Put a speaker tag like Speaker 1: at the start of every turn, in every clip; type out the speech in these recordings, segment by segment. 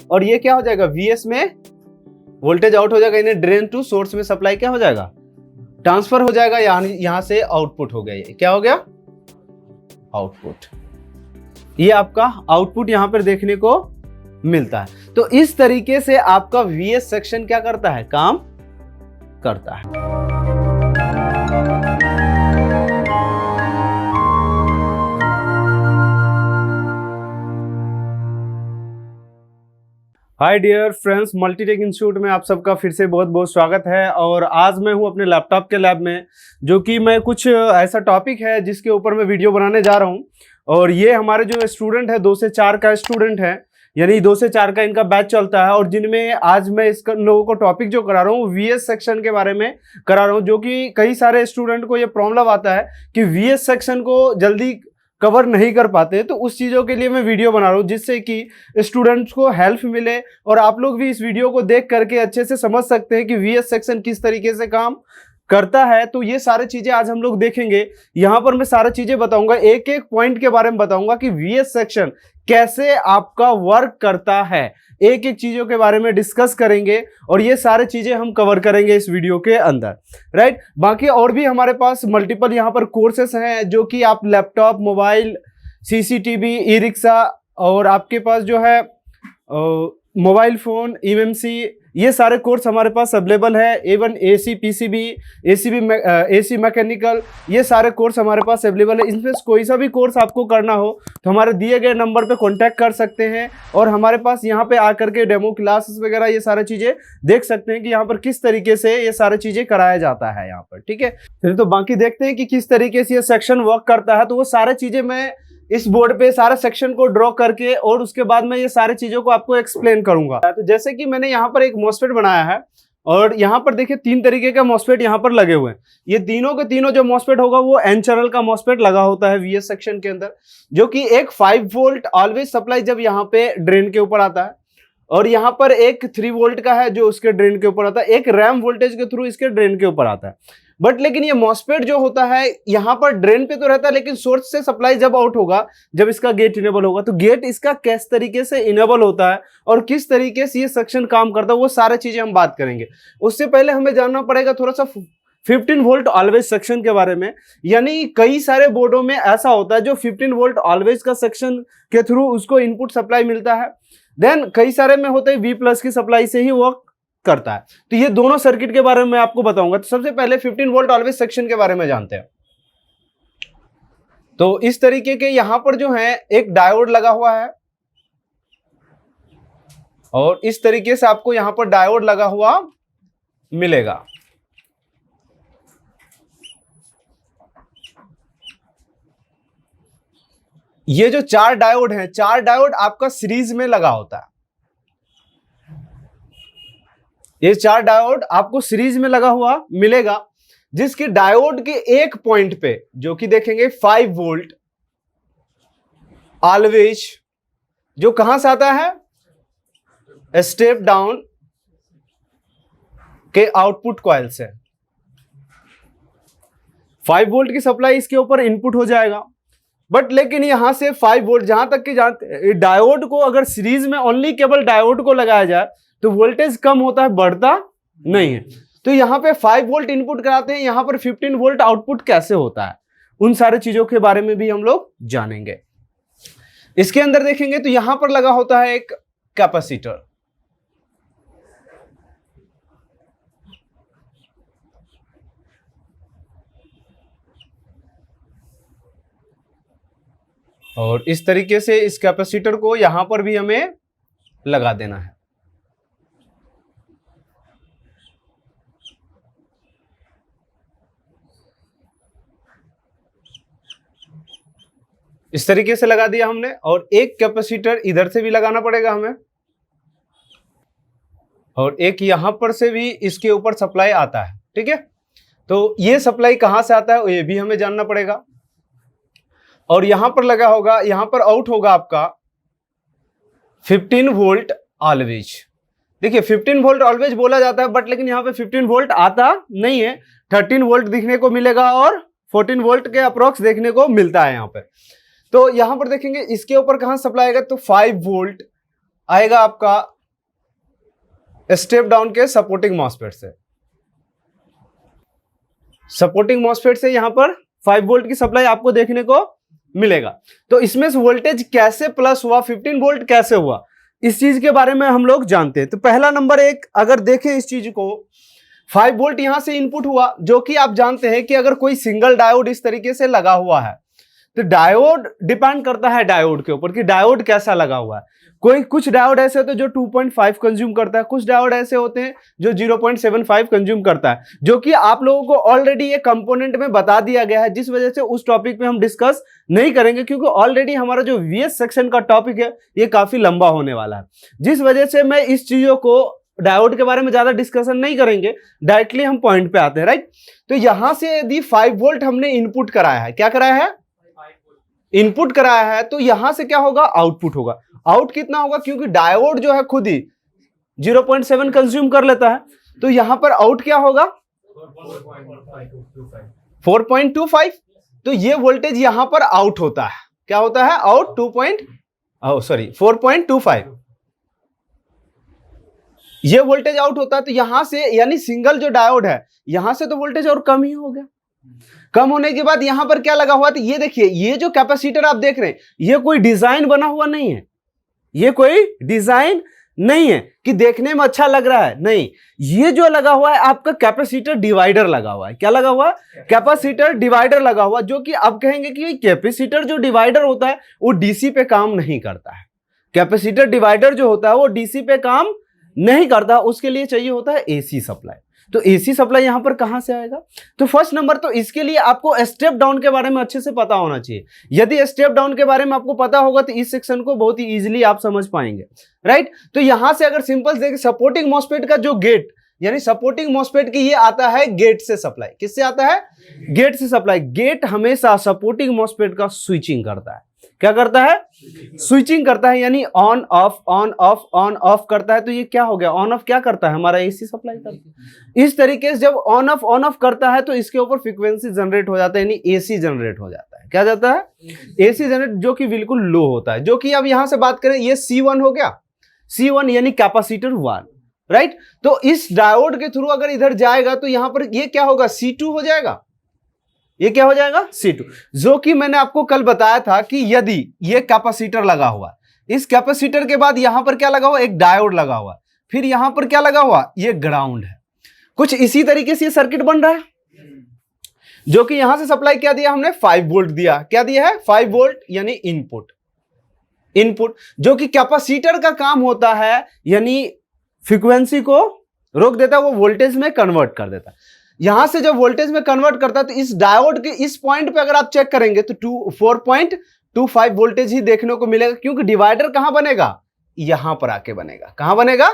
Speaker 1: और ये क्या हो जाएगा, VS में वोल्टेज आउट हो जाएगा, इन्हें ड्रेन टू सोर्स में सप्लाई क्या हो जाएगा, ट्रांसफर हो जाएगा, यहां से आउटपुट हो गया। ये क्या हो गया, आउटपुट। ये आपका आउटपुट यहां पर देखने को मिलता है। तो इस तरीके से आपका VS सेक्शन क्या करता है, काम करता है। Hi dear friends, Multitech institute में आप सबका फिर से बहुत बहुत स्वागत है। और आज मैं हूं अपने लैपटॉप के लैब में, जो कि मैं कुछ ऐसा टॉपिक है जिसके ऊपर मैं वीडियो बनाने जा रहा हूं। और ये हमारे जो स्टूडेंट है 2 से 4 का स्टूडेंट है, यानी 2 से 4 का इनका बैच चलता है। और जिनमें आज मैं इस लोगों को टॉपिक जो करा रहा हूँ VS सेक्शन के बारे में करा रहा हूँ, जो कि कई सारे स्टूडेंट को ये प्रॉब्लम आता है कि VS सेक्शन को जल्दी कवर नहीं कर पाते। तो उस चीज़ों के लिए मैं वीडियो बना रहा हूँ, जिससे कि स्टूडेंट्स को हेल्प मिले और आप लोग भी इस वीडियो को देख करके अच्छे से समझ सकते हैं कि VS सेक्शन किस तरीके से काम करता है। तो ये सारी चीजें आज हम लोग देखेंगे। यहां पर मैं सारी चीजें बताऊंगा, एक एक पॉइंट के बारे में बताऊंगा कि VS सेक्शन कैसे आपका वर्क करता है, एक एक चीजों के बारे में डिस्कस करेंगे और ये सारी चीजें हम कवर करेंगे इस वीडियो के अंदर, राइट। बाकी और भी हमारे पास मल्टीपल यहाँ पर कोर्सेस हैं, जो कि आप laptop, mobile, CCTV, e rickshaw और आपके पास जो है मोबाइल फोन, EMC, ये सारे कोर्स हमारे पास अवेलेबल है। Even AC, PCB, AC mechanical, ये सारे कोर्स हमारे पास अवेलेबल है। इनमें कोई सा भी कोर्स आपको करना हो तो हमारे दिए गए नंबर पे कांटेक्ट कर सकते हैं और हमारे पास यहाँ पे आकर के डेमो क्लासेस वगैरह ये सारी चीज़ें देख सकते हैं कि यहाँ पर किस तरीके से ये सारी चीज़ें कराया जाता है यहाँ पर, ठीक है। फिर तो बाकी देखते हैं कि किस तरीके से ये सेक्शन वर्क करता है। तो वो सारी चीज़ें मैं इस बोर्ड पे सारे सेक्शन को ड्रॉ करके और उसके बाद मैं ये सारी चीजों को आपको एक्सप्लेन करूंगा। तो जैसे कि मैंने यहाँ पर एक मॉसफेट बनाया है और यहाँ पर देखिए 3 तरीके का मॉसफेट यहाँ पर लगे हुए हैं। ये तीनों के तीनों जो मॉसफेट होगा वो N चैनल का मॉसफेट लगा होता है VS सेक्शन के अंदर, जो कि एक 5 वोल्ट ऑलवेज सप्लाई जब यहाँ पे ड्रेन के ऊपर आता है, और यहाँ पर एक 3 वोल्ट का है जो उसके ड्रेन के ऊपर आता है, एक रैम वोल्टेज के थ्रू इसके ड्रेन के ऊपर आता है। बट लेकिन ये मॉसफेट जो होता है यहाँ पर ड्रेन पे तो रहता है, लेकिन सोर्स से सप्लाई जब आउट होगा, जब इसका गेट इनेबल होगा, तो गेट इसका किस तरीके से इनेबल होता है और किस तरीके से ये सेक्शन काम करता है, वो सारी चीजें हम बात करेंगे। उससे पहले हमें जानना पड़ेगा थोड़ा सा 15 वोल्ट ऑलवेज सेक्शन के बारे में। यानी कई सारे बोर्डों में ऐसा होता है जो 15 वोल्ट ऑलवेज का सेक्शन के थ्रू उसको इनपुट सप्लाई मिलता है, देन कई सारे में होते हैं V+ की सप्लाई से ही वर्क करता है। तो ये दोनों सर्किट के बारे में मैं आपको बताऊंगा। तो सबसे पहले 15 वोल्ट ऑलवेज सेक्शन के बारे में जानते हैं। तो इस तरीके के यहां पर जो है एक डायोड लगा हुआ है और इस तरीके से आपको यहां पर डायोड लगा हुआ मिलेगा। ये जो 4 डायोड हैं, 4 डायोड आपका सीरीज में लगा होता है। ये 4 डायोड आपको सीरीज में लगा हुआ मिलेगा, जिसके डायोड के एक पॉइंट पे जो कि देखेंगे 5 वोल्ट ऑलवेज, जो कहां से आता है, स्टेप डाउन के आउटपुट कॉइल से 5 वोल्ट की सप्लाई इसके ऊपर इनपुट हो जाएगा। बट लेकिन यहां से 5 वोल्ट जहां तक कि जानते, डायोड को अगर सीरीज में ओनली केवल डायोड को लगाया जाए तो वोल्टेज कम होता है, बढ़ता नहीं है। तो यहां पे 5 वोल्ट इनपुट कराते हैं, यहां पर 15 वोल्ट आउटपुट कैसे होता है, उन सारे चीजों के बारे में भी हम लोग जानेंगे। इसके अंदर देखेंगे तो यहां पर लगा होता है एक कैपेसिटर, और इस तरीके से इस कैपेसिटर को यहां पर भी हमें लगा देना है। इस तरीके से लगा दिया हमने, और एक कैपेसिटर इधर से भी लगाना पड़ेगा हमें, और एक यहां पर से भी इसके ऊपर सप्लाई आता है, ठीक है। तो ये सप्लाई कहां से आता है ये भी हमें जानना पड़ेगा। और यहां पर लगा होगा, यहां पर आउट होगा आपका 15 वोल्ट ऑलवेज। देखिए 15 वोल्ट ऑलवेज बोला जाता है, बट लेकिन यहां पे 15 वोल्ट आता नहीं है, 13 वोल्ट दिखने को मिलेगा और 14 वोल्ट के अप्रोक्स देखने को मिलता है यहां पर। तो यहां पर देखेंगे इसके ऊपर कहां सप्लाई आएगा, तो 5 वोल्ट आएगा आपका स्टेप डाउन के सपोर्टिंग मॉसफेट से। सपोर्टिंग मॉसफेट से यहां पर 5 वोल्ट की सप्लाई आपको देखने को मिलेगा। तो इसमें से वोल्टेज कैसे प्लस हुआ, 15 वोल्ट कैसे हुआ, इस चीज के बारे में हम लोग जानते हैं। तो पहला नंबर एक, अगर देखें इस चीज को, 5 वोल्ट यहां से इनपुट हुआ, जो कि आप जानते हैं कि अगर कोई सिंगल डायोड इस तरीके से लगा हुआ है तो डायोड डिपेंड करता है डायोड के ऊपर कि डायोड कैसा लगा हुआ है। कोई कुछ डायोड ऐसे होते हैं जो 2.5 कंज्यूम करता है, कुछ डायोड ऐसे होते हैं जो 0.75 कंज्यूम करता है, जो कि आप लोगों को ऑलरेडी ये कंपोनेंट में बता दिया गया है, जिस वजह से उस टॉपिक पे हम डिस्कस नहीं करेंगे, क्योंकि ऑलरेडी हमारा जो वीएस सेक्शन का टॉपिक है ये काफी लंबा होने वाला है, जिस वजह से मैं इस चीजों को डायोड के बारे में ज्यादा डिस्कशन नहीं करेंगे, डायरेक्टली हम पॉइंट पे आते हैं, राइट। तो यहां से यदि 5 वोल्ट हमने इनपुट कराया है, क्या कराया है, इनपुट कराया है, तो यहां से क्या होगा, आउटपुट होगा। आउट कितना होगा, क्योंकि डायोड जो है खुद ही 0.7 कंज्यूम कर लेता है, तो यहां पर आउट क्या होगा 4.25। तो ये वोल्टेज यहां पर आउट होता है, क्या होता है, आउट 4.25, ये वोल्टेज आउट होता है। तो यहां से यानी सिंगल जो डायोड है यहां से तो वोल्टेज और कम ही हो गया। कम होने के बाद यहां पर क्या लगा हुआ, तो ये देखिए, ये जो कैपेसिटर आप देख रहे हैं ये कोई डिजाइन बना हुआ नहीं है, ये कोई डिजाइन नहीं है कि देखने में अच्छा लग रहा है, नहीं, ये जो लगा हुआ है आपका कैपेसिटर डिवाइडर लगा हुआ है। क्या लगा हुआ है, कैपेसिटर डिवाइडर लगा हुआ, जो कि अब कहेंगे कि कैपेसिटर जो डिवाइडर होता है वो डीसी पे काम नहीं करता है। कैपेसिटर डिवाइडर जो होता है वो डीसी पे काम नहीं करता, उसके लिए चाहिए होता है एसी सप्लाई। तो एसी सप्लाई यहां पर कहां से आएगा, तो फर्स्ट नंबर तो इसके लिए आपको स्टेप डाउन के बारे में अच्छे से पता होना चाहिए। यदि स्टेप डाउन के बारे में आपको पता होगा तो इस सेक्शन को बहुत ही इजीली आप समझ पाएंगे, राइट। तो यहां से अगर सिंपल देखिए, सपोर्टिंग मॉसफेट का जो गेट, यानी सपोर्टिंग मॉसफेट की ये आता है गेट से सप्लाई। किससे आता है, गेट से सप्लाई। गेट हमेशा सपोर्टिंग मॉसफेट का स्विचिंग करता है, क्या करता है, स्विचिंग करता है, यानी on off on off on off करता है। तो ये क्या हो गया, ऑन ऑफ क्या करता है, हमारा एसी सप्लाई करता है। इस तरीके से जब ऑन ऑफ करता है तो इसके ऊपर फ्रीक्वेंसी जनरेट हो जाता है, यानी एसी जनरेट हो जाता है। क्या जाता है, एसी जनरेट, जो कि बिल्कुल लो होता है। जो कि अब यहां से बात करें, ये C1 हो गया, C1 यानी कैपेसिटर 1, राइट। तो इस डायोड के थ्रू अगर इधर जाएगा तो यहां पर ये क्या होगा, C2 हो जाएगा। ये क्या हो जाएगा, C2, जो कि मैंने आपको कल बताया था कि यदि ये कैपेसिटर लगा हुआ, इस कैपेसिटर के बाद यहां पर क्या लगा हुआ, एक डायोड लगा हुआ, फिर यहां पर क्या लगा हुआ, ये ग्राउंड है। कुछ इसी तरीके से ये सर्किट बन रहा है, जो कि यहां से सप्लाई क्या दिया हमने, 5 वोल्ट दिया। क्या दिया है, 5 वोल्ट, यानी इनपुट, जो कि कैपेसिटर का काम होता है, यानी फ्रीक्वेंसी को रोक देता है, वो वोल्टेज में कन्वर्ट कर देता है। यहां से जब वोल्टेज में कन्वर्ट करता है तो इस डायोड के इस पॉइंट पे अगर आप चेक करेंगे तो 4.25 वोल्टेज ही देखने को मिलेगा, क्योंकि डिवाइडर कहां बनेगा, यहां पर आके बनेगा। कहां बनेगा,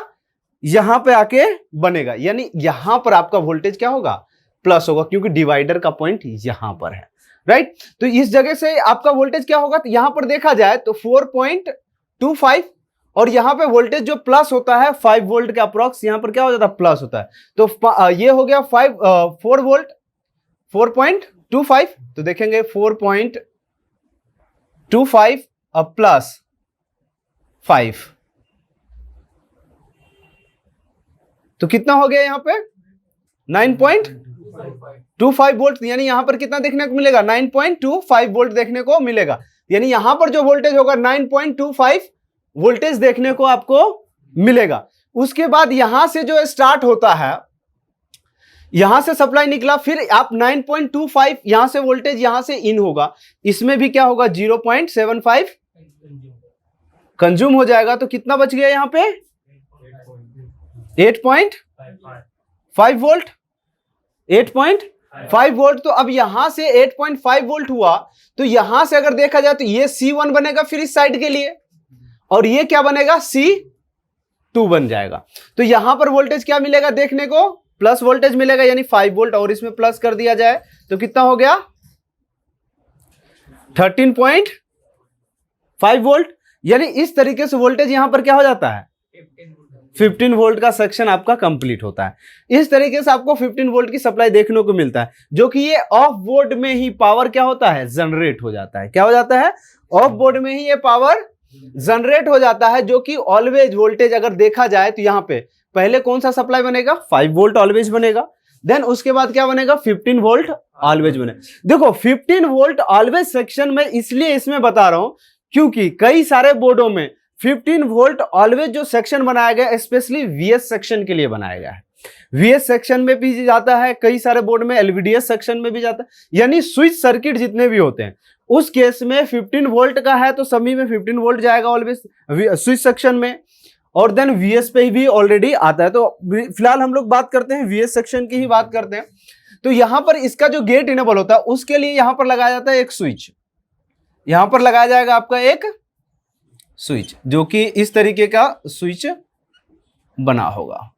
Speaker 1: यहां पे आके बनेगा, यानी यहां पर आपका वोल्टेज क्या होगा, प्लस होगा, क्योंकि डिवाइडर का पॉइंट यहां पर है, राइट। तो इस जगह से आपका वोल्टेज क्या होगा, तो यहां पर देखा जाए तो 4.25, और यहां पे वोल्टेज जो प्लस होता है 5 वोल्ट का अप्रॉक्स, यहां पर क्या हो जाता है, प्लस होता है। तो ये हो गया 4 वोल्ट, 4.25, तो देखेंगे 4.25 प्लस 5, तो कितना हो गया यहां पे 9.25 वोल्ट, यानी यहां पर कितना देखने को मिलेगा, 9.25 वोल्ट देखने को मिलेगा। यानी यहां पर जो वोल्टेज होगा 9.25 वोल्टेज देखने को आपको मिलेगा। उसके बाद यहां से जो स्टार्ट होता है, यहां से सप्लाई निकला, फिर आप 9.25 यहां से वोल्टेज यहां से इन होगा, इसमें भी क्या होगा 0.75 कंज्यूम हो जाएगा। तो कितना बच गया यहां पे 8.5 वोल्ट, 8.5 वोल्ट। तो अब यहां से 8.5 वोल्ट हुआ, तो यहां से अगर देखा जाए तो ये C1 बनेगा फिर इस साइड के लिए, और ये क्या बनेगा, C2 बन जाएगा। तो यहां पर वोल्टेज क्या मिलेगा देखने को, प्लस वोल्टेज मिलेगा, यानी 5 वोल्ट, और इसमें प्लस कर दिया जाए तो कितना हो गया 13.5 वोल्ट। यानी इस तरीके से वोल्टेज यहां पर क्या हो जाता है, 15 वोल्ट का सेक्शन आपका कंप्लीट होता है। इस तरीके से आपको 15 वोल्ट की सप्लाई देखने को मिलता है, जो कि ये ऑफ बोर्ड में ही पावर क्या होता है, जनरेट हो जाता है। क्या हो जाता है, ऑफ बोर्ड में ही ये पावर जनरेट हो जाता है, जो कि ऑलवेज वोल्टेज अगर देखा जाए तो यहाँ पे पहले कौन सा सप्लाई बनेगा, 5 वोल्ट ऑलवेज बनेगा, देन उसके बाद क्या बनेगा, 15 वोल्ट ऑलवेज बने। देखो 15 वोल्ट ऑलवेज सेक्शन में इसलिए इसमें बता रहा हूं क्योंकि कई सारे बोर्डों में 15 वोल्ट ऑलवेज जो सेक्शन बनाया गया स्पेशली वीएस सेक्शन के लिए बनाया गया है। वीएस सेक्शन में भी जाता है, कई सारे बोर्ड में एलवीडीएस सेक्शन में भी जाता है, यानी स्विच सर्किट जितने भी होते हैं उस केस में 15 वोल्ट का है तो सभी में 15 वोल्ट जाएगा ऑलवेज स्विच सेक्शन में, और देन वीएस पे भी ऑलरेडी आता है। तो फिलहाल हम लोग बात करते हैं वीएस सेक्शन की ही बात करते हैं। तो यहां पर इसका जो गेट इनेबल होता है उसके लिए यहां पर लगाया जाता है एक स्विच, यहां पर लगाया जाएगा आपका एक स्विच जो कि इस तरीके का स्विच बना होगा।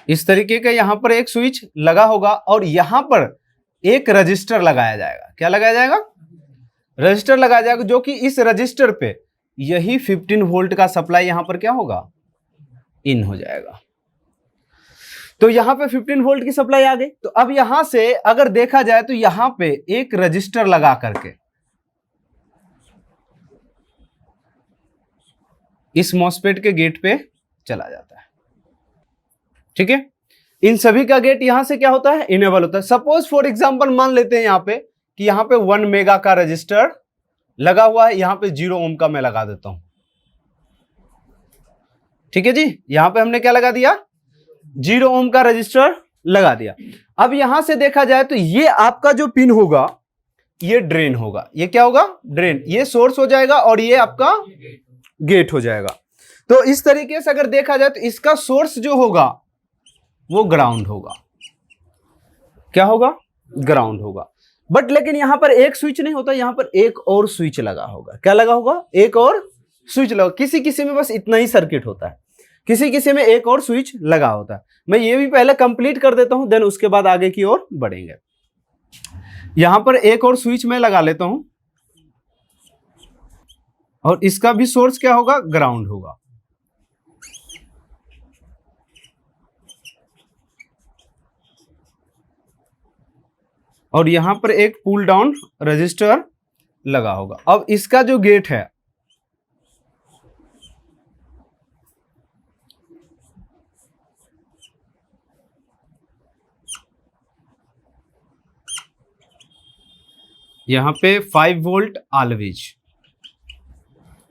Speaker 1: इस तरीके का यहां पर एक स्विच लगा होगा और यहां पर एक रजिस्टर लगाया जाएगा। क्या लगाया जाएगा, रजिस्टर लगाया जाएगा, जो कि इस रजिस्टर पे यही 15 वोल्ट का सप्लाई यहां पर क्या होगा, इन हो जाएगा। तो यहां पे 15 वोल्ट की सप्लाई आ गई। तो अब यहां से अगर देखा जाए तो यहां पे एक रजिस्टर लगा करके इस मॉसफेट के गेट पे चला जाता है। ठीक है, इन सभी का गेट यहां से क्या होता है, इनेबल होता है। सपोज फॉर एग्जांपल मान लेते हैं यहां पे कि यहां पे 1 मेगा का रजिस्टर लगा हुआ है, यहां पे 0 ओम का मैं लगा देता हूं। ठीक है जी, यहां पे हमने क्या लगा दिया, 0 ओम का रजिस्टर लगा दिया। अब यहां से देखा जाए तो ये आपका जो पिन होगा ये ड्रेन होगा, ये क्या होगा, ड्रेन, ये सोर्स हो जाएगा और ये आपका गेट हो जाएगा। तो इस तरीके से अगर देखा जाए तो इसका सोर्स जो होगा वो ग्राउंड होगा। क्या होगा, ग्राउंड होगा। बट लेकिन यहां पर एक स्विच नहीं होता, यहां पर एक और स्विच लगा होगा। क्या लगा होगा, एक और स्विच लगा। किसी किसी में बस इतना ही सर्किट होता है, किसी किसी में एक और स्विच लगा होता है। मैं ये भी पहले कंप्लीट कर देता हूं, देन उसके बाद आगे की ओर बढ़ेंगे। यहां पर एक और स्विच मैं लगा लेता हूं और इसका भी सोर्स क्या होगा, ग्राउंड होगा। और यहां पर एक पुल डाउन रजिस्टर लगा होगा। अब इसका जो गेट है यहां पे 5 वोल्ट ऑलवेज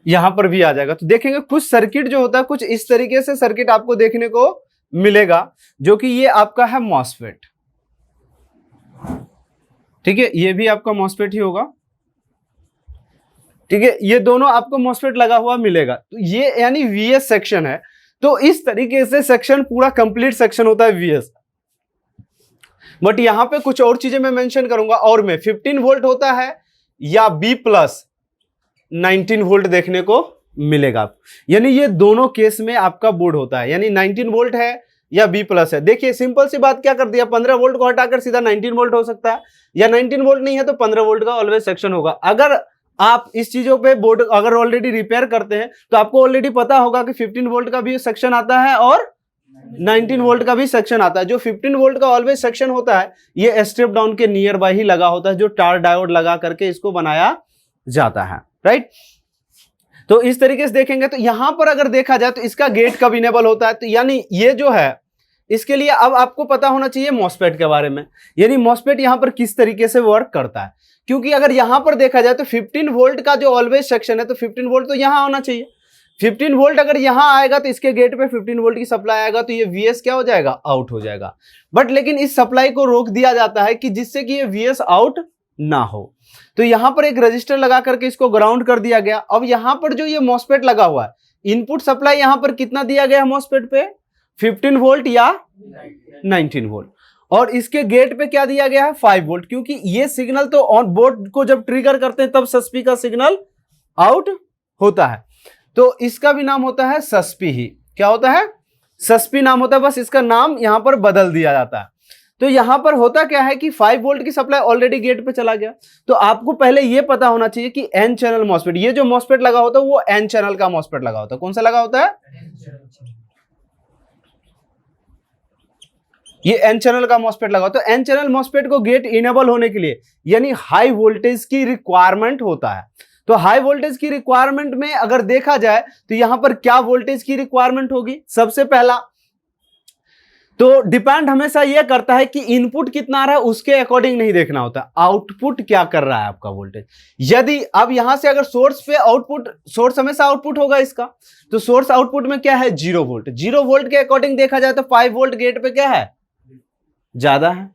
Speaker 1: यहां पर भी आ जाएगा। तो देखेंगे कुछ सर्किट जो होता है कुछ इस तरीके से सर्किट आपको देखने को मिलेगा, जो कि ये आपका है मॉसफेट। ठीक है, ये भी आपका मॉसफेट ही होगा। ठीक है, ये दोनों आपको मॉसफेट लगा हुआ मिलेगा। तो ये यानी वीएस सेक्शन है। तो इस तरीके से सेक्शन पूरा कंप्लीट सेक्शन होता है वीएस। बट यहां पे कुछ और चीजें मैं मेंशन करूंगा। और में 15 वोल्ट होता है या बी प्लस 19 वोल्ट देखने को मिलेगा। यानी ये दोनों केस में आपका बोर्ड होता है, यानी 19 वोल्ट है या बी प्लस है। देखिए सिंपल सी बात क्या कर दिया, 15 वोल्ट को हटाकर सीधा 19 वोल्ट हो सकता है, या 19 वोल्ट नहीं है तो 15 वोल्ट का ऑलवेज सेक्शन होगा। अगर आप इस चीजों पे बोर्ड अगर ऑलरेडी रिपेयर करते हैं तो आपको ऑलरेडी पता होगा कि 15 वोल्ट का भी सेक्शन आता है और 19 वोल्ट का भी सेक्शन आता है। जो 15 वोल्ट का ऑलवेज सेक्शन होता है ये स्टेप डाउन के नियर बाय ही लगा होता है, जो टार डायोड लगा करके इसको बनाया जाता है। राइट, तो इस तरीके से देखेंगे तो यहां पर अगर देखा जाए तो इसका गेट कब इनेबल होता है, तो यानी ये जो है इसके लिए अब आपको पता होना चाहिए मॉसफेट के बारे में, यानी मॉसफेट यहां पर किस तरीके से वर्क करता है। क्योंकि अगर यहां पर देखा जाए तो 15 वोल्ट का जो ऑलवेज सेक्शन है तो 15 वोल्ट तो यहां होना चाहिए। 15 वोल्ट अगर यहां आएगा तो इसके गेट पे 15 वोल्ट की सप्लाई आएगा तो ये वीएस क्या हो जाएगा, आउट हो जाएगा। बट लेकिन इस सप्लाई को रोक दिया जाता है कि जिससे कि ये वीएस आउट ना हो। तो यहां पर एक रजिस्टर लगा करके इसको ग्राउंड कर दिया गया। अब यहां पर जो ये मॉसफेट लगा हुआ है, इनपुट सप्लाई यहां पर कितना दिया गया है मॉसफेट पे, 15 वोल्ट या 19 वोल्ट, और इसके गेट पे क्या दिया गया है, 5 वोल्ट। क्योंकि ये सिग्नल तो ऑन बोर्ड को जब ट्रिगर करते हैं तब सस्पी का सिग्नल आउट होता है। तो इसका भी नाम होता है सस्पी ही। क्या होता है, सस्पी नाम होता है, बस इसका नाम यहां पर बदल दिया जाता है। तो यहां पर होता क्या है कि 5 वोल्ट की सप्लाई ऑलरेडी गेट पे चला गया। तो आपको पहले यह पता होना चाहिए कि एन चैनल मॉसफेट, ये जो मॉसफेट लगा होता है वो एन चैनल का मॉसफेट लगा होता है। कौन सा लगा होता है, ये एन चैनल का मॉस्फेट लगा, तो एन चैनल मॉस्फेट को गेट इनेबल होने के लिए यानी हाई वोल्टेज की रिक्वायरमेंट होता है। तो हाई वोल्टेज की रिक्वायरमेंट में अगर देखा जाए तो यहां पर क्या वोल्टेज की रिक्वायरमेंट होगी, सबसे पहला तो डिपेंड हमेशा यह करता है कि इनपुट कितना आ रहा है उसके अकॉर्डिंग नहीं देखना होता, आउटपुट क्या कर रहा है आपका वोल्टेज। यदि अब यहां से अगर सोर्स पे आउटपुट, सोर्स हमेशा आउटपुट होगा इसका, तो सोर्स आउटपुट में क्या है 0 वोल्ट, 0 वोल्ट के अकॉर्डिंग देखा जाए तो 5 वोल्ट गेट पे क्या है ज्यादा है,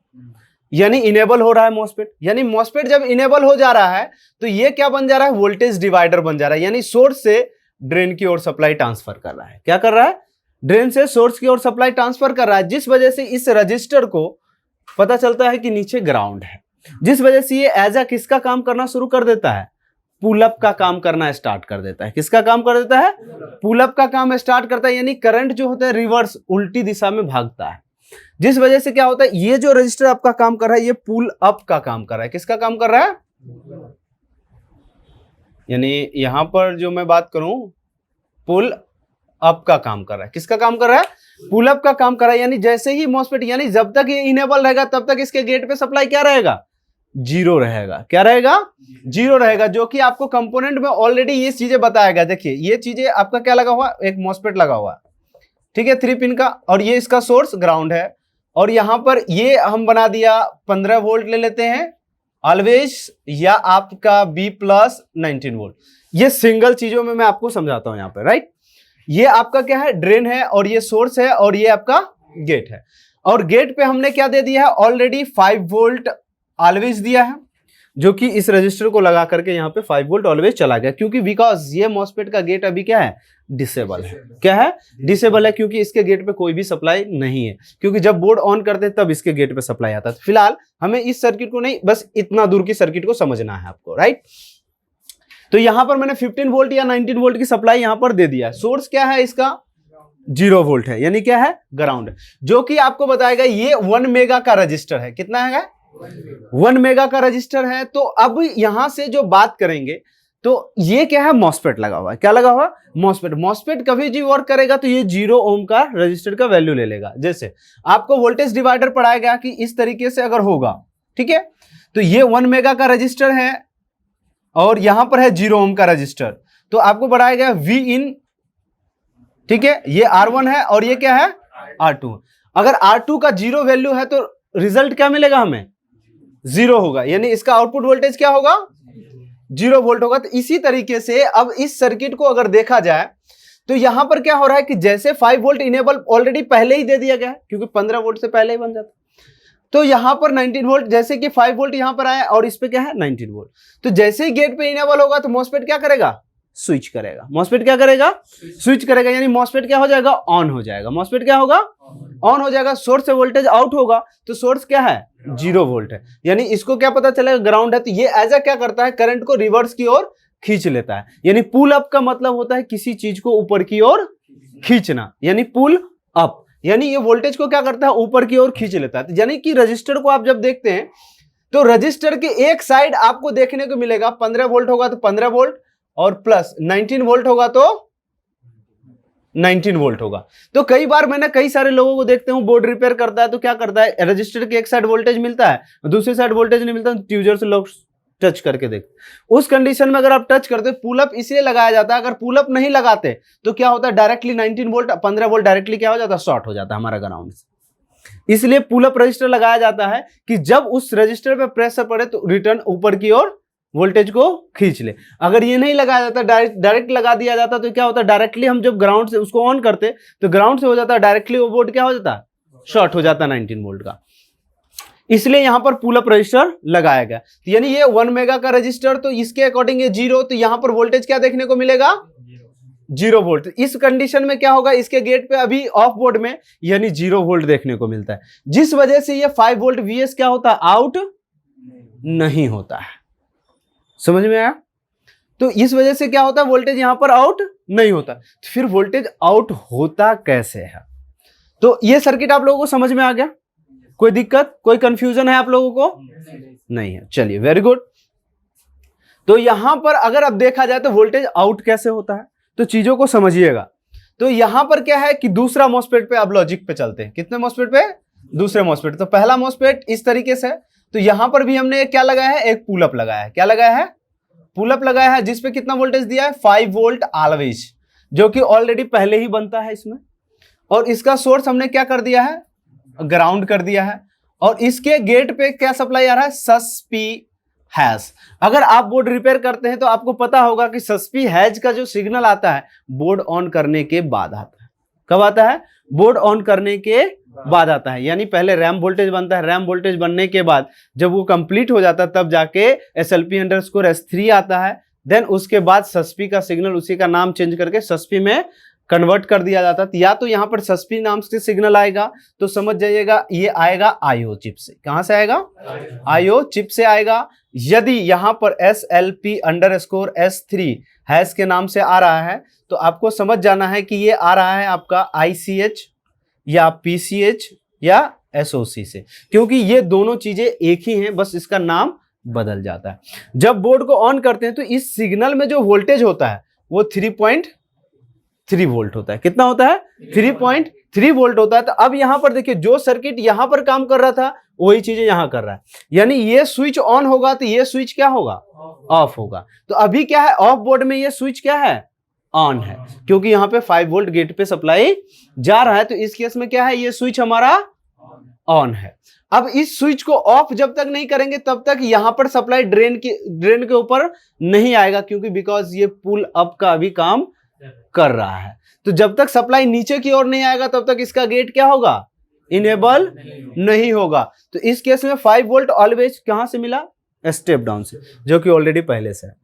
Speaker 1: यानी इनेबल हो रहा है मॉस्फेट। यानी मॉस्फेट जब इनेबल हो जा रहा है तो ये क्या बन जा रहा है, वोल्टेज डिवाइडर बन जा रहा है, यानी सोर्स से ड्रेन की ओर सप्लाई ट्रांसफर कर रहा है। क्या कर रहा है, ड्रेन से सोर्स की ओर सप्लाई ट्रांसफर कर रहा है, जिस वजह से इस रजिस्टर को पता चलता है कि नीचे ग्राउंड है, जिस वजह से ये एज अ किसका काम करना शुरू कर देता है, पुल अप का काम करना स्टार्ट कर देता है। किसका काम कर देता है, पुल अप का काम स्टार्ट करता है, यानी करंट जो होता है रिवर्स उल्टी दिशा में भागता है, जिस वजह से क्या होता है, ये जो रजिस्टर आपका काम कर रहा है ये पुल अप का काम कर रहा है। किसका काम कर रहा है, यानी यहां पर जो मैं बात करूं पुल अप का काम कर रहा है। किसका काम कर रहा है, पुल अप का काम कर रहा है। यानी जैसे ही मॉस्फेट, यानी जब तक ये इनेबल रहेगा तब तक इसके गेट पे सप्लाई क्या रहेगा, 0 रहेगा। क्या रहेगा, 0 रहेगा, जो कि आपको कंपोनेंट में ऑलरेडी ये चीजें बताया गया। देखिए ये चीजें आपका क्या लगा हुआ, एक मॉस्फेट लगा हुआ, ठीक है 3 पिन का, और ये इसका सोर्स ग्राउंड है, और यहां पर ये हम बना दिया 15 वोल्ट ले लेते हैं ऑलवेज, या आपका B प्लस 19 वोल्ट। ये सिंगल चीजों में मैं आपको समझाता हूं यहां पर, राइट। ये आपका क्या है, ड्रेन है, और ये सोर्स है, और ये आपका गेट है, और गेट पे हमने क्या दे दिया है ऑलरेडी 5 वोल्ट ऑलवेज दिया है, जो कि इस रजिस्टर को लगा करके यहाँ पे 5 वोल्ट ऑलवेज चला गया, क्योंकि बिकॉज ये मॉस्फेट का गेट अभी क्या है, डिसेबल है। क्या है, डिसेबल है, क्योंकि इसके गेट पे कोई भी सप्लाई नहीं है, क्योंकि जब बोर्ड ऑन करते हैं तब इसके गेट पे सप्लाई आता है। फिलहाल हमें इस सर्किट को नहीं, बस इतना दूर की सर्किट को समझना है आपको, राइट। तो यहां पर मैंने 15 वोल्ट या 19 वोल्ट की सप्लाई यहां पर दे दिया है। सोर्स क्या है इसका, 0 वोल्ट है, यानी क्या है, ग्राउंड, जो कि आपको बताएगा ये 1 मेगा का रजिस्टर है। कितना है, 1 मेगा का रजिस्टर है। तो अब यहां से जो बात करेंगे तो ये क्या है, मॉस्फेट लगा हुआ है। क्या लगा हुआ, मॉस्फेट। मॉस्फेट कभी भी वर्क करेगा तो ये 0 ओम का रजिस्टर का वैल्यू ले लेगा। जैसे आपको वोल्टेज डिवाइडर पढ़ाया गया कि इस तरीके से अगर होगा, ठीक है, तो ये 1 मेगा का रजिस्टर है और यहां पर है 0 ओम का रजिस्टर, तो आपको बढ़ाया गया V इन, ठीक है, ये R1 है और ये क्या है R2। अगर R2 का 0 वैल्यू है तो रिजल्ट क्या मिलेगा हमें, 0 होगा, यानी इसका आउटपुट वोल्टेज क्या होगा, 0 वोल्ट होगा। तो इसी तरीके से अब इस सर्किट को अगर देखा जाए तो यहां पर क्या हो रहा है कि जैसे 5 वोल्ट इनेबल ऑलरेडी पहले ही दे दिया गया है, क्योंकि 15 वोल्ट से पहले ही बन जाता, तो यहां पर 19 वोल्ट, जैसे कि 5 वोल्ट यहां पर आया और इस पे क्या है 19 वोल्ट, तो जैसे ही गेट पे इनेबल होगा तो मॉस्फेट क्या करेगा, स्विच करेगा। मॉस्फेट क्या करेगा, स्विच करेगा, यानी मॉस्फेट क्या हो जाएगा, ऑन हो जाएगा। मॉस्फेट क्या होगा, ऑन हो जाएगा। सोर्स से वोल्टेज आउट होगा तो सोर्स क्या है, 0 वोल्ट है, यानी इसको क्या पता चलेगा, ग्राउंड है। तो ये ऐसा क्या करता है, करंट को रिवर्स की ओर खींच लेता है। यानी पुल अप का मतलब होता है किसी चीज को ऊपर की ओर खींचना, यानी पुल अप, यानी ये वोल्टेज को क्या करता है, ऊपर की ओर खींच लेता है। यानी कि रजिस्टर को आप जब देखते हैं तो रजिस्टर के एक साइड आपको देखने को मिलेगा 15 वोल्ट होगा तो 15 वोल्ट, और प्लस 19 वोल्ट होगा तो 19 वोल्ट होगा। तो कई बार मैंने कई सारे लोगों को देखते हूं, बोर्ड रिपेयर करता है तो क्या करता है, रजिस्टर के एक साइड वोल्टेज मिलता है, दूसरी साइड वोल्टेज नहीं मिलता, ट्यूजर से लोग टच करके देखते। उस कंडीशन में अगर आप टच करते, पुल अप इसलिए लगाया जाता है, अगर पुल अप नहीं लगाते तो क्या होता है, डायरेक्टली 19 वोल्ट 15 वोल्ट डायरेक्टली क्या हो जाता है, शॉर्ट हो जाता है हमारा ग्राउंड से। इसलिए पुल अप रजिस्टर लगाया जाता है कि जब उस रजिस्टर पे प्रेशर पड़े तो रिटर्न ऊपर की ओर वोल्टेज को खींच ले। अगर ये नहीं लगाया जाता, डायरेक्ट लगा दिया जाता तो क्या होता है, डायरेक्टली हम जब ग्राउंड से उसको ऑन करते तो ग्राउंड से हो जाता है डायरेक्टली वो बोर्ड क्या हो जाता है, शॉर्ट हो जाता है 19 वोल्ट का। इसलिए यहां पर पुल अप रजिस्टर लगाया गया। तो यानी ये 1 मेगा का रजिस्टर, तो इसके अकॉर्डिंग ये 0, तो यहां पर वोल्टेज क्या देखने को मिलेगा, 0 वोल्ट। इस कंडीशन में क्या होगा, इसके गेट पे अभी ऑफ बोर्ड में यानी 0 वोल्ट देखने को मिलता है, जिस वजह से ये 5 वोल्ट VS क्या होता है, आउट नहीं होता है। समझ में आया। तो इस वजह से क्या होता है, वोल्टेज यहां पर आउट नहीं होता। तो फिर वोल्टेज आउट होता कैसे है, तो ये सर्किट आप लोगों को समझ में आ गया, कोई दिक्कत, कोई कंफ्यूजन है आप लोगों को, नहीं है। चलिए वेरी गुड। तो यहां पर अगर अब देखा जाए तो वोल्टेज आउट कैसे होता है, तो चीजों को समझिएगा। तो यहां पर क्या है कि दूसरा मॉस्फेट पे अब लॉजिक पे चलते हैं। कितने मॉस्फेट पे, दूसरे मॉसफेट। तो पहला मॉसफेट इस तरीके से, तो यहां पर भी हमने क्या लगाया है, एक पुल अप लगाया है। क्या लगाया है, पुल अप लगाया है, जिसपे कितना वोल्टेज दिया है, 5 वोल्ट ऑलवेज, जो कि ऑलरेडी पहले ही बनता है इसमें। और इसका सोर्स हमने क्या कर दिया है, ग्राउंड कर दिया है। और इसके गेट पे क्या सप्लाई आ रहा है, सस्पी हैज। अगर आप बोर्ड रिपेयर करते हैं तो आपको पता होगा कि सस्पी हैज का जो सिग्नल आता है बोर्ड ऑन करने के बाद आता है। कब आता है, बोर्ड ऑन करने के बाद आता है। यानी पहले रैम वोल्टेज बनता है, रैम वोल्टेज बनने के बाद जब वो कंप्लीट हो जाता है तब जाके SLP_S3 आता है। देन उसके बाद सस्पी का सिग्नल, उसी का नाम चेंज करके सस्पी में कन्वर्ट कर दिया जाता है। या तो यहां पर सस्पी नाम से सिग्नल आएगा तो समझ जाइएगा ये आएगा आईओ चिप से। कहां से आएगा, आईओ चिप से आएगा। यदि यहां पर SLP_S3 हैश के नाम से आ रहा है तो आपको समझ जाना है कि ये आ रहा है आपका ICH या PCH या SOC से, क्योंकि ये दोनों चीजें एक ही हैं, बस इसका नाम बदल जाता है। जब बोर्ड को ऑन करते हैं तो इस सिग्नल में जो वोल्टेज होता है वो 3.3 वोल्ट होता है। कितना होता है, 3.3 वोल्ट होता है। तो अब यहां पर देखिए, जो सर्किट यहां पर काम कर रहा था वही चीजें यहां कर रहा है। यानी ये स्विच ऑन होगा तो ये स्विच क्या होगा, ऑफ होगा। तो अभी क्या है, ऑफ बोर्ड में ये स्विच क्या है, ऑन है, क्योंकि यहां पे 5 वोल्ट गेट पे सप्लाई जा रहा है। तो इस केस में क्या है, ये स्विच हमारा ऑन है। अब इस स्विच को ऑफ जब तक नहीं करेंगे तब तक यहां पर सप्लाई ड्रेन के ऊपर नहीं आएगा, क्योंकि बिकॉज ये पुल अप का अभी काम कर रहा है। तो जब तक सप्लाई नीचे की ओर नहीं आएगा तब तक इसका गेट क्या होगा, इनेबल नहीं होगा। तो इस केस में 5 वोल्ट ऑलवेज कहां से मिला, स्टेप डाउन से, जो कि ऑलरेडी पहले से है।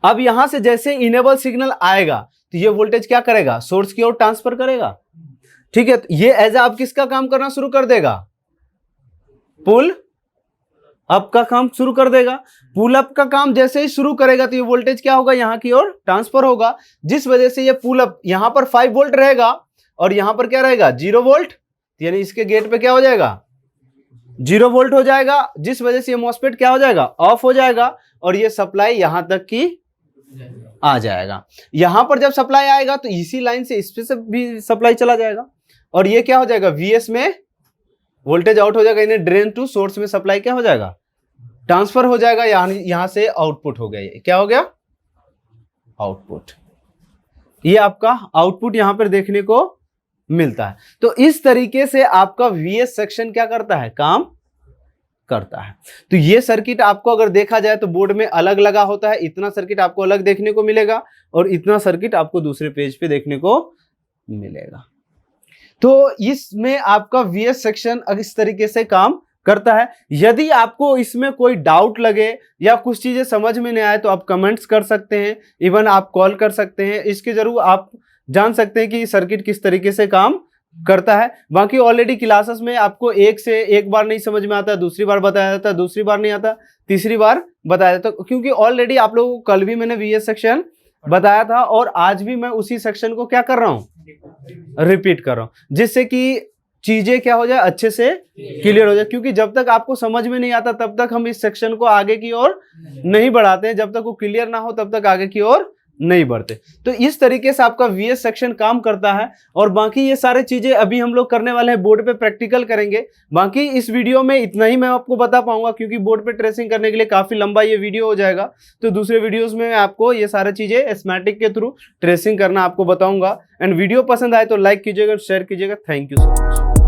Speaker 1: अब यहां से जैसे इनेबल सिग्नल आएगा तो ये वोल्टेज क्या करेगा, सोर्स की ओर ट्रांसफर करेगा। ठीक है, तो ये एज आप किसका काम करना शुरू कर देगा, पुल अप का काम शुरू कर देगा। पुल अप का काम जैसे ही शुरू करेगा तो ये वोल्टेज क्या होगा, यहां की ओर ट्रांसफर होगा, जिस वजह से ये पुल अप यहां पर 5 वोल्ट रहेगा और यहां पर क्या रहेगा, 0 वोल्ट। यानी इसके गेट पे क्या हो जाएगा, 0 वोल्ट हो जाएगा, जिस वजह से ये मॉसफेट क्या हो जाएगा, ऑफ हो जाएगा। और ये सप्लाई यहां तक की आ जाएगा। यहां पर जब सप्लाई आएगा तो इसी लाइन से इस पे से भी सप्लाई चला जाएगा और ये क्या हो जाएगा, VS में वोल्टेज आउट हो जाएगा। इन्हें ड्रेन टू सोर्स में सप्लाई क्या हो जाएगा, ट्रांसफर हो जाएगा। यहां से आउटपुट हो गया, ये क्या हो गया, आउटपुट। ये आपका आउटपुट यहां पर देखने को मिलता है। तो इस तरीके से आपका VS सेक्शन क्या करता है, काम करता है। तो ये सर्किट आपको अगर देखा जाए तो बोर्ड में अलग लगा होता है। इतना सर्किट आपको अलग देखने को मिलेगा और इतना सर्किट आपको दूसरे पेज पे देखने को मिलेगा। तो इसमें आपका VS सेक्शन इस तरीके से काम करता है। यदि आपको इसमें कोई डाउट लगे या कुछ चीजें समझ में नहीं आए तो आप कमेंट्स कर सकते हैं, इवन आप कॉल कर सकते हैं। इसके जरूर आप जान सकते हैं कि सर्किट किस तरीके से काम करता है। बाकी ऑलरेडी क्लासेस में आपको एक बार नहीं समझ में आता, दूसरी बार बताया जाता, दूसरी बार नहीं आता, तीसरी बार बताया जाता, क्योंकि ऑलरेडी आप लोगों को कल भी मैंने VS सेक्शन बताया था और आज भी मैं उसी सेक्शन को क्या कर रहा हूं, रिपीट कर रहा हूं, जिससे कि चीजें क्या हो जाए, अच्छे से क्लियर हो जाए। क्योंकि जब तक आपको समझ में नहीं आता तब तक हम इस सेक्शन को आगे की ओर नहीं बढ़ाते हैं, जब तक वो क्लियर ना हो तब तक आगे की ओर नहीं बढ़ते। तो इस तरीके से आपका VS सेक्शन काम करता है। और बाकी ये सारे चीजें अभी हम लोग करने वाले हैं, बोर्ड पे प्रैक्टिकल करेंगे। बाकी इस वीडियो में इतना ही मैं आपको बता पाऊंगा, क्योंकि बोर्ड पे ट्रेसिंग करने के लिए काफी लंबा ये वीडियो हो जाएगा। तो दूसरे वीडियोस में आपको ये सारी चीजें स्कीमेटिक के थ्रू ट्रेसिंग करना आपको बताऊंगा। एंड वीडियो पसंद आए तो लाइक कीजिएगा, शेयर कीजिएगा। Thank you so much.